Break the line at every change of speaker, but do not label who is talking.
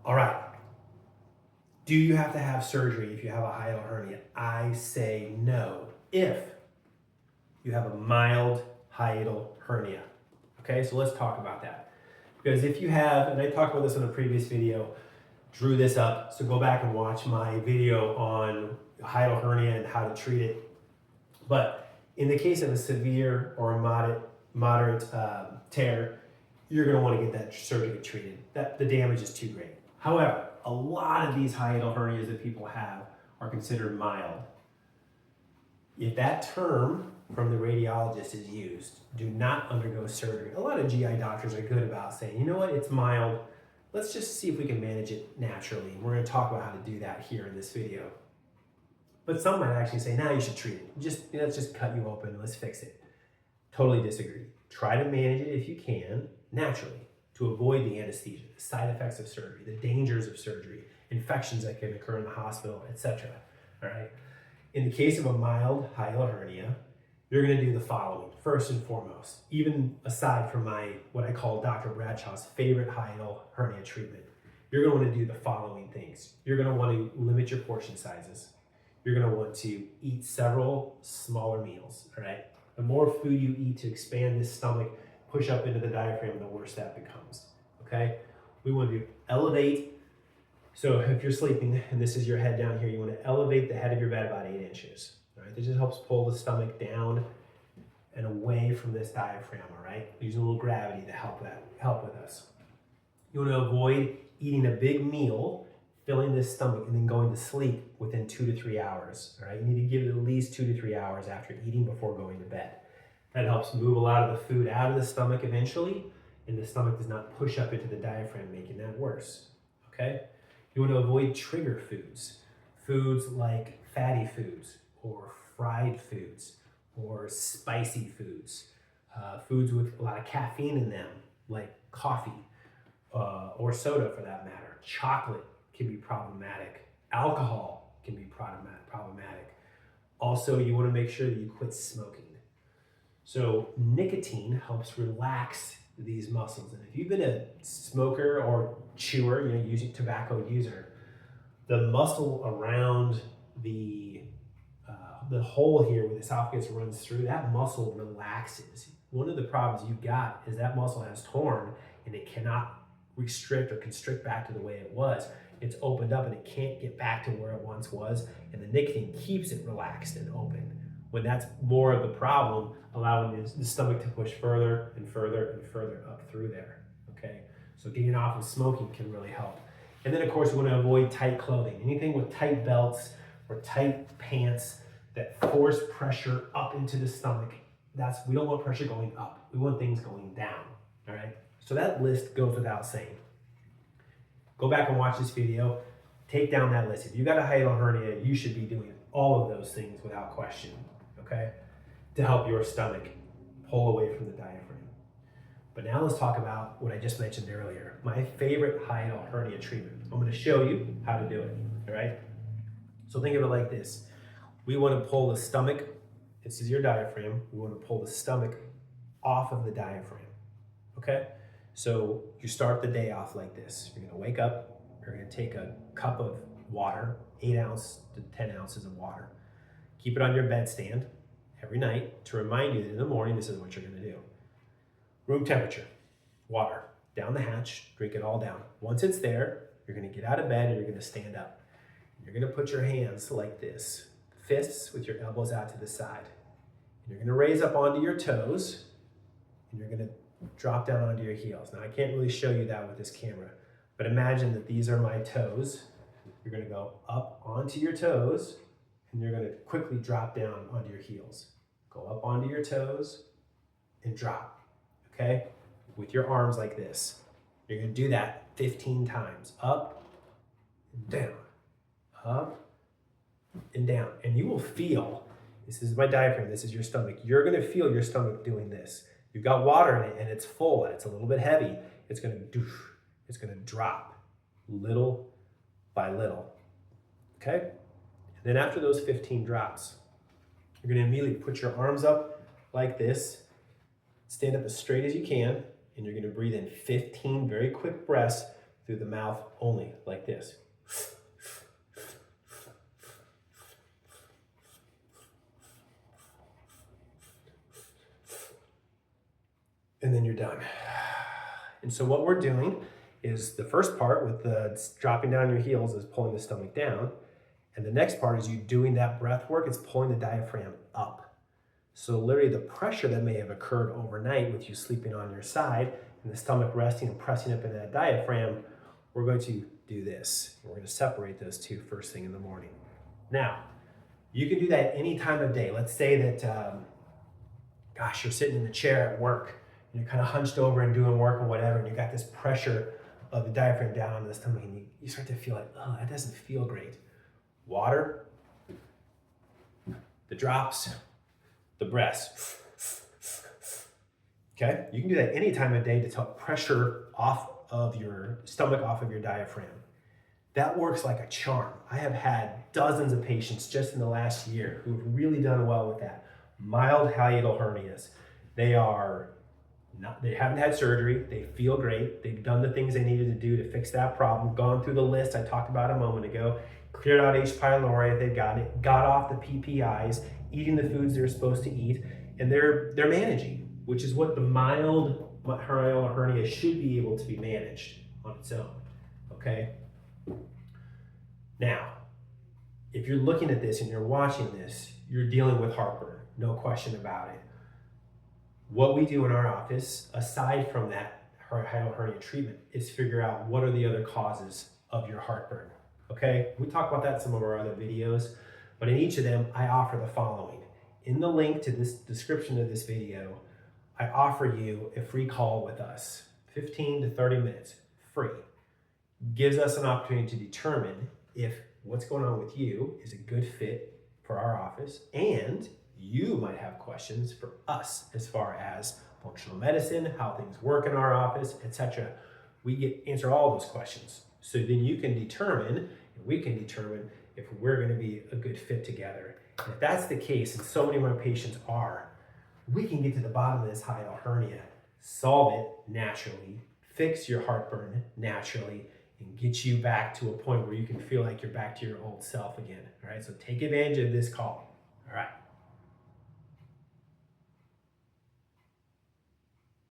All right. Do you have to have surgery if you have a hiatal hernia? I say no. If you have a mild hiatal hernia. Okay, so let's talk about that. Because if you have, and I talked about this in a previous video, drew this up, so go back and watch my video on hiatal hernia and how to treat it. But in the case of a severe or a moderate tear, you're going to want to get that surgery treated. The damage is too great. However, a lot of these hiatal hernias that people have are considered mild. If that term from the radiologist is used, do not undergo surgery. A lot of GI doctors are good about saying, you know what, it's mild. Let's just see if we can manage it naturally. And we're going to talk about how to do that here in this video. But some might actually say, now you should treat it. Let's just cut you open and let's fix it. Totally disagree. Try to manage it if you can, naturally, to avoid the anesthesia, the side effects of surgery, the dangers of surgery, infections that can occur in the hospital, etc. All right. In the case of a mild hiatal hernia, you're going to do the following. First and foremost, even aside from what I call Dr. Bradshaw's favorite hiatal hernia treatment, you're going to want to do the following things. You're going to want to limit your portion sizes. You're going to want to eat several smaller meals, all right? The more food you eat to expand this stomach, push up into the diaphragm, the worse that becomes, okay? We want to elevate. So if you're sleeping and this is your head down here, you want to elevate the head of your bed about 8 inches, all right? This just helps pull the stomach down and away from this diaphragm, all right? Using a little gravity to help with us. You want to avoid eating a big meal, filling this stomach, and then going to sleep within 2 to 3 hours, all right? You need to give it at least 2 to 3 hours after eating before going to bed. That helps move a lot of the food out of the stomach eventually, and the stomach does not push up into the diaphragm, making that worse, okay? You want to avoid trigger foods. Foods like fatty foods or fried foods or spicy foods. Foods with a lot of caffeine in them, like coffee or soda for that matter. Chocolate can be problematic. Alcohol can be problematic. Also, you want to make sure that you quit smoking. So nicotine helps relax these muscles. And if you've been a smoker or chewer, using tobacco user, the muscle around the hole here where the esophagus runs through, that muscle relaxes. One of the problems you've got is that muscle has torn and it cannot restrict or constrict back to the way it was. It's opened up and it can't get back to where it once was, and the nicotine keeps it relaxed and open. When that's more of the problem, allowing the stomach to push further and further and further up through there, okay? So getting off of smoking can really help. And then of course, we want to avoid tight clothing. Anything with tight belts or tight pants that force pressure up into the stomach, we don't want pressure going up. We want things going down, all right? So that list goes without saying. Go back and watch this video, take down that list. If you've got a hiatal hernia, you should be doing all of those things without question, okay? To help your stomach pull away from the diaphragm. But now let's talk about what I just mentioned earlier, my favorite hiatal hernia treatment. I'm gonna show you how to do it, all right? So think of it like this. We wanna pull the stomach, this is your diaphragm, we wanna pull the stomach off of the diaphragm, okay? So you start the day off like this. You're gonna wake up, you're gonna take a cup of water, 8 ounces to 10 ounces of water. Keep it on your bedstand every night to remind you that in the morning, this is what you're gonna do. Room temperature, water, down the hatch, drink it all down. Once it's there, you're gonna get out of bed and you're gonna stand up. You're gonna put your hands like this, fists with your elbows out to the side. And you're gonna raise up onto your toes and you're gonna drop down onto your heels. Now I can't really show you that with this camera, but imagine that these are my toes. You're gonna go up onto your toes and you're gonna quickly drop down onto your heels. Go up onto your toes and drop, okay? With your arms like this. You're gonna do that 15 times. Up and down, up and down. And you will feel, this is my diaphragm, this is your stomach. You're gonna feel your stomach doing this. You've got water in it and it's full and it's a little bit heavy. It's gonna drop little by little, okay? And then after those 15 drops, you're gonna immediately put your arms up like this, stand up as straight as you can, and you're gonna breathe in 15 very quick breaths through the mouth only, like this. And then you're done. And so what we're doing is the first part with the dropping down your heels is pulling the stomach down. And the next part is you doing that breath work, it's pulling the diaphragm up. So literally the pressure that may have occurred overnight with you sleeping on your side and the stomach resting and pressing up into that diaphragm, we're going to do this. We're going to separate those two first thing in the morning. Now, you can do that any time of day. Let's say that, gosh, you're sitting in the chair at work and you're kind of hunched over and doing work or whatever, and you got this pressure of the diaphragm down on the stomach, and you start to feel like, oh, that doesn't feel great. Water, the drops, the breaths. Okay, you can do that any time of day to take pressure off of your stomach, off of your diaphragm. That works like a charm. I have had dozens of patients just in the last year who've really done well with that. Mild hiatal hernias. They haven't had surgery. They feel great. They've done the things they needed to do to fix that problem, gone through the list I talked about a moment ago, cleared out H. pylori if they got it, got off the PPIs, eating the foods they're supposed to eat, and they're managing, which is what the mild hiatal hernia should be able to be managed on its own, okay? Now, if you're looking at this and you're watching this, you're dealing with heartburn, no question about it. What we do in our office, aside from that hiatal hernia treatment, is figure out what are the other causes of your heartburn, okay? We talk about that in some of our other videos, but in each of them, I offer the following. In the link to this description of this video, I offer you a free call with us, 15 to 30 minutes, free. Gives us an opportunity to determine if what's going on with you is a good fit for our office, and you might have questions for us as far as functional medicine, how things work in our office, etc. We answer all those questions. So then you can determine, and we can determine if we're going to be a good fit together. And if that's the case, and so many of my patients are, we can get to the bottom of this hiatal hernia, solve it naturally, fix your heartburn naturally, and get you back to a point where you can feel like you're back to your old self again. All right, so take advantage of this call. All right.